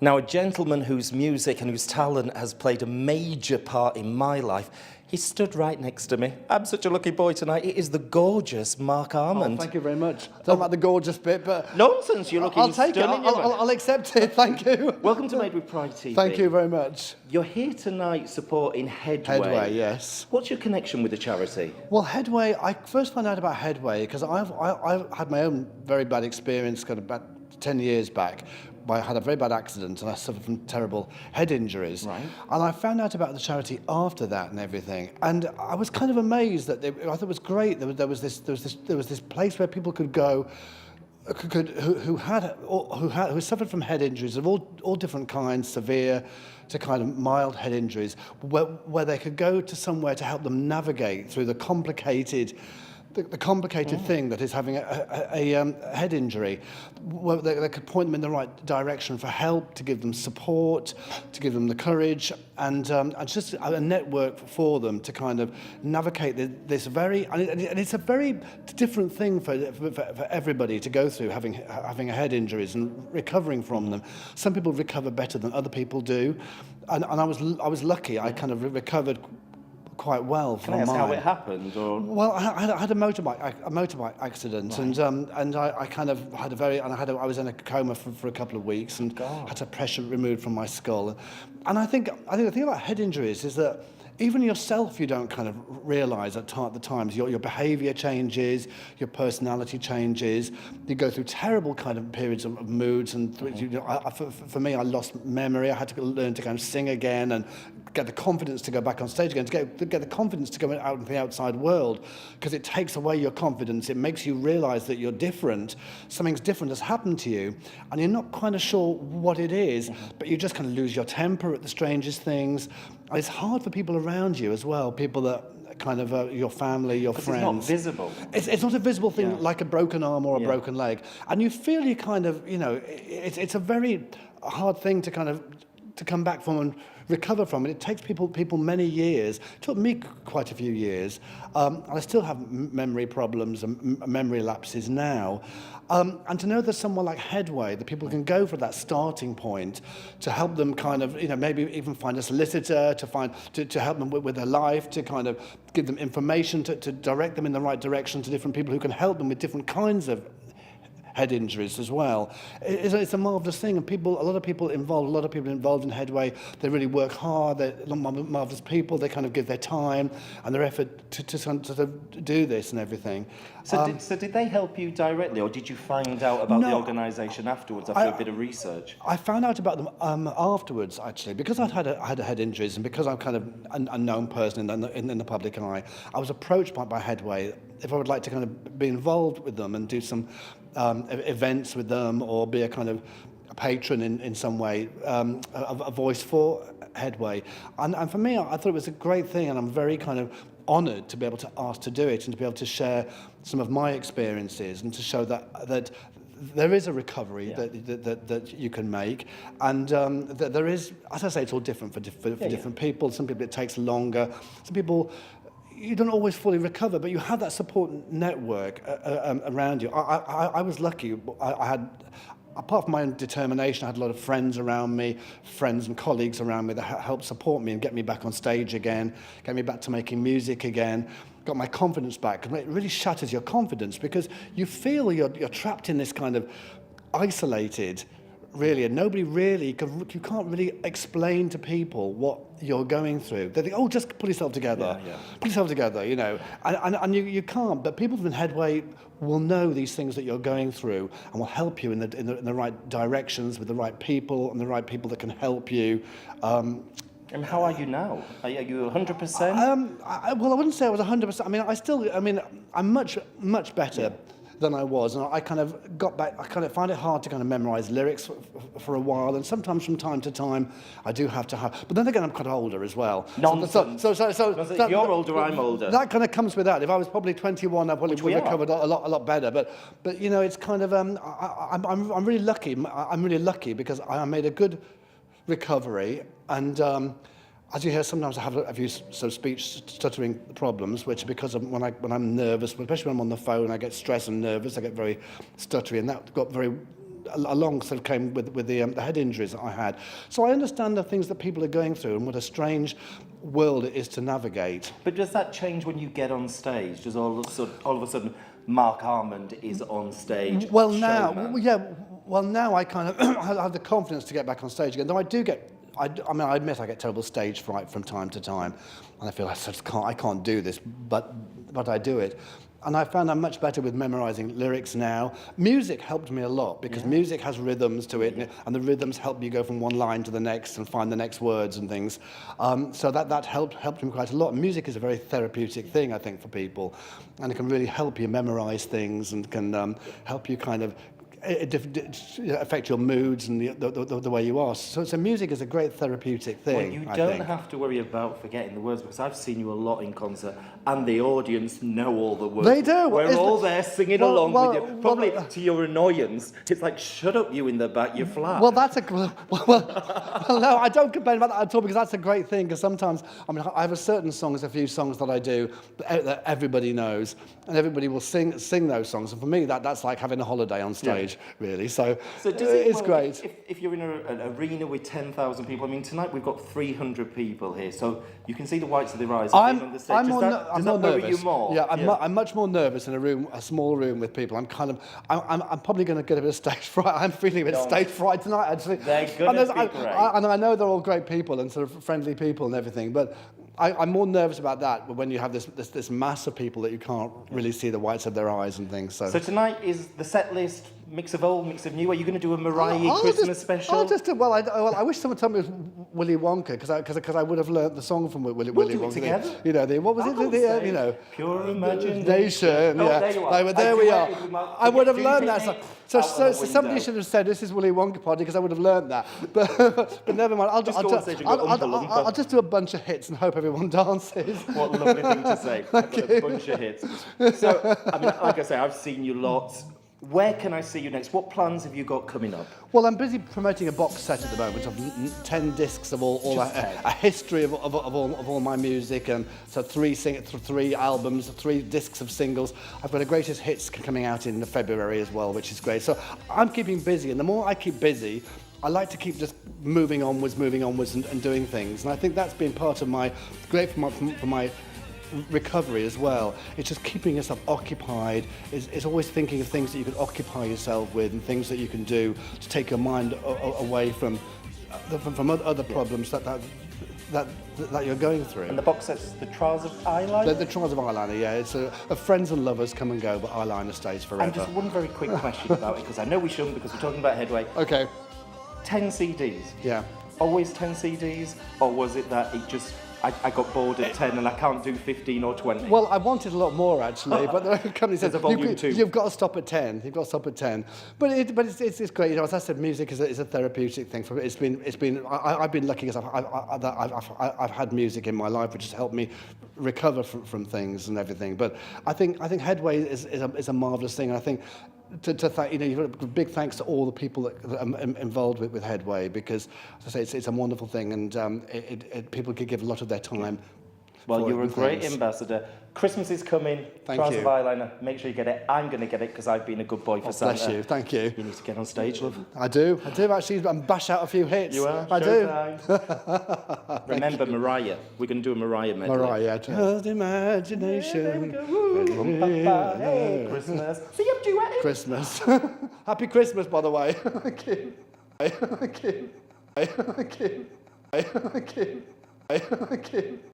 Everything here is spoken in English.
Now, a gentleman whose music and whose talent has played a major part in my life, he stood right next to me. I'm such a lucky boy tonight. It is the gorgeous Marc Almond. Oh, thank you very much. Don't like the gorgeous bit, but... Nonsense, you're looking I'll take it. stunning. I'll accept it. Thank you. Welcome to Made with Pride TV. Thank you very much. You're here tonight supporting Headway. Headway, yes. What's your connection with the charity? Well, Headway, I first found out about Headway because I've had my own very bad experience kind of about 10 years back. I had a very bad accident and I suffered from terrible head injuries. Right. And I found out about the charity after that and everything. And I was kind of amazed that I thought it was great. There was this place where people could go who suffered from head injuries of all different kinds, severe to kind of mild head injuries, where they could go to somewhere to help them navigate through the complicated thing that is having a head injury. Well, they could point them in the right direction for help, to give them support, to give them the courage, and just a network for them to kind of navigate this very, and it's a very different thing for everybody to go through, having a head injuries and recovering from them. Some people recover better than other people do, and I was lucky. I kind of recovered quite well from mine. Can I ask how it happened? Or? Well, I had a motorbike accident, right. and I kind of had I was in a coma for a couple of weeks and had a pressure removed from my skull. And I think the thing about head injuries is that even yourself, you don't kind of realise at the times your behaviour changes, your personality changes. You go through terrible kind of periods of moods, and for me, I lost memory. I had to learn to kind of sing again and get the confidence to go back on stage again, to get the confidence to go out into the outside world, because it takes away your confidence. It makes you realise that you're different. Something's different has happened to you, and you're not kind of sure what it is, but you just kind of lose your temper at the strangest things. It's hard for people around you as well, people that kind of your family, your friends. It's not visible. It's not a visible thing like a broken arm or a broken leg. And you feel you kind of, it's a very hard thing to kind of to come back from and recover from it. It takes people many years. It took me quite a few years. I still have memory problems and memory lapses now. And to know there's someone like Headway, that people can go for that starting point to help them kind of, maybe even find a solicitor, to help them with their life, to kind of give them information, to direct them in the right direction to different people who can help them with different kinds of head injuries as well. It's a marvellous thing, and a lot of people involved in Headway, they really work hard, they're marvellous people, they kind of give their time and their effort to do this and everything. So did they help you directly, or did you find out about the organisation afterwards after a bit of research? I found out about them afterwards, actually, because I'd had a head injuries, and because I'm kind of an unknown person in the public eye. I was approached by Headway if I would like to kind of be involved with them and do some events with them, or be a kind of a patron in some way, a voice for Headway. And for me, I thought it was a great thing, and I'm very kind of honoured to be able to ask to do it and to be able to share some of my experiences and to show that there is a recovery that you can make, and that there is, as I say, it's all different for different people. Some people it takes longer. Some people you don't always fully recover, but you have that support network around you. I was lucky. I had, apart from my own determination, I had a lot of friends around me, friends and colleagues around me that helped support me and get me back on stage again, get me back to making music again, got my confidence back. It really shatters your confidence because you feel you're trapped in this kind of isolated, really, and nobody really, you can't really explain to people what you're going through. They think, oh, just pull yourself together, pull yourself together, and you can't. But people from Headway will know these things that you're going through and will help you in the right directions with the right people and the right people that can help you. And how are you now? Are you 100%? Well, I wouldn't say I was 100%. I'm much better than I was, and I kind of got back. I kind of find it hard to kind of memorize lyrics for a while, and sometimes from time to time I do have to have. But then again, I'm kind of older as well. Nonsense. So if you're older, I'm older. That kind of comes with that. If I was probably 21, I probably would have recovered a lot better. But it's kind of I'm really lucky. I'm really lucky because I made a good recovery, and as you hear, sometimes I have a few speech stuttering problems, which because of when I'm nervous, especially when I'm on the phone, I get stressed and nervous, I get very stuttery, and that got very along sort of came with the head injuries that I had. So I understand the things that people are going through and what a strange world it is to navigate. But does that change when you get on stage? Does all of a sudden Marc Almond is on stage? Well, showman? now I kind of I have the confidence to get back on stage again. Though I do get, I admit I get terrible stage fright from time to time, and I feel I can't do this, but I do it. And I found I'm much better with memorising lyrics now. Music helped me a lot because music has rhythms to it, and the rhythms help you go from one line to the next and find the next words and things. So that helped me quite a lot. Music is a very therapeutic thing, I think, for people, and it can really help you memorise things and can help you kind of affect your moods and the way you are. So music is a great therapeutic thing. Well, you don't have to worry about forgetting the words because I've seen you a lot in concert and the audience know all the words. They do. We're all there singing along with you. Probably to your annoyance, it's like, shut up, you in the back, you're flat. Well, no, I don't complain about that at all because that's a great thing because sometimes, I mean, I have a few songs that I do that everybody knows and everybody will sing those songs. And for me, that's like having a holiday on stage. Really, so does it's great. If you're in an arena with 10,000 people, I mean, tonight we've got 300 people here, so you can see the whites of their eyes on the stage. Does that worry you more? Yeah, I'm much more nervous in a small room with people. I'm probably going to get a bit of stage fright. I'm feeling a bit of stage fright tonight, actually. They're going to be great. And I know they're all great people and sort of friendly people and everything, but I'm more nervous about that when you have this mass of people that you can't really see the whites of their eyes and things. So tonight is the set list. Mix of old, mix of new. Are you going to do a Mariah Christmas special? I wish someone told me it was Willy Wonka because I would have learnt the song from Willy Wonka. Together. You know, what was it? Pure Imagination. Yeah. There we are. I would have learned that song. So somebody should have said this is Willy Wonka party because I would have learnt that. But never mind. I'll just do a bunch of hits and hope everyone dances. What a lovely thing to say. I've got a bunch of hits. So, I mean, like I say, I've seen you lots. Where can I see you next? What plans have you got coming up? Well, I'm busy promoting a box set at the moment of 10 discs of a history of all my music, and so three albums, 3 discs of singles. I've got a greatest hits coming out in February as well, which is great. So I'm keeping busy, and the more I keep busy, I like to keep just moving onwards and doing things. And I think that's been part of great for my recovery as well. It's just keeping yourself occupied. It's always thinking of things that you can occupy yourself with and things that you can do to take your mind away from other problems that you're going through. And the box set's The Trials of Eyeliner? The Trials of Eyeliner, yeah. It's friends and lovers come and go, but eyeliner stays forever. And just one very quick question about it, because I know we shouldn't, because we're talking about Headway. Okay. 10 CDs. Yeah. Always 10 CDs? Or was it that it just... I got bored at 10 and I can't do 15 or 20. Well, I wanted a lot more actually, but the company says you've got to stop at 10. You've got to stop at 10. But it's great. You know, as I said, music is a therapeutic thing for me. I've been lucky because I've had music in my life, which has helped me recover from things and everything. But I think Headway is a marvelous thing. And I think. You've got a big thanks to all the people that are involved with Headway because, as I say, it's a wonderful thing and people could give a lot of their time. Well, you're a great ambassador. Christmas is coming. Trials of Eyeliner. Make sure you get it. I'm going to get it because I've been a good boy for Santa. Bless you. Thank you. You need to get on stage, love. I do actually. And bash out a few hits. You are. I do. Remember Mariah. We're going to do a Mariah medley. Mariah. Just imagination. There we go. Woo. Hey, Christmas. See you duetting. Christmas. Happy Christmas, by the way. Thank you. Thank you. Thank you. Thank you. Thank you.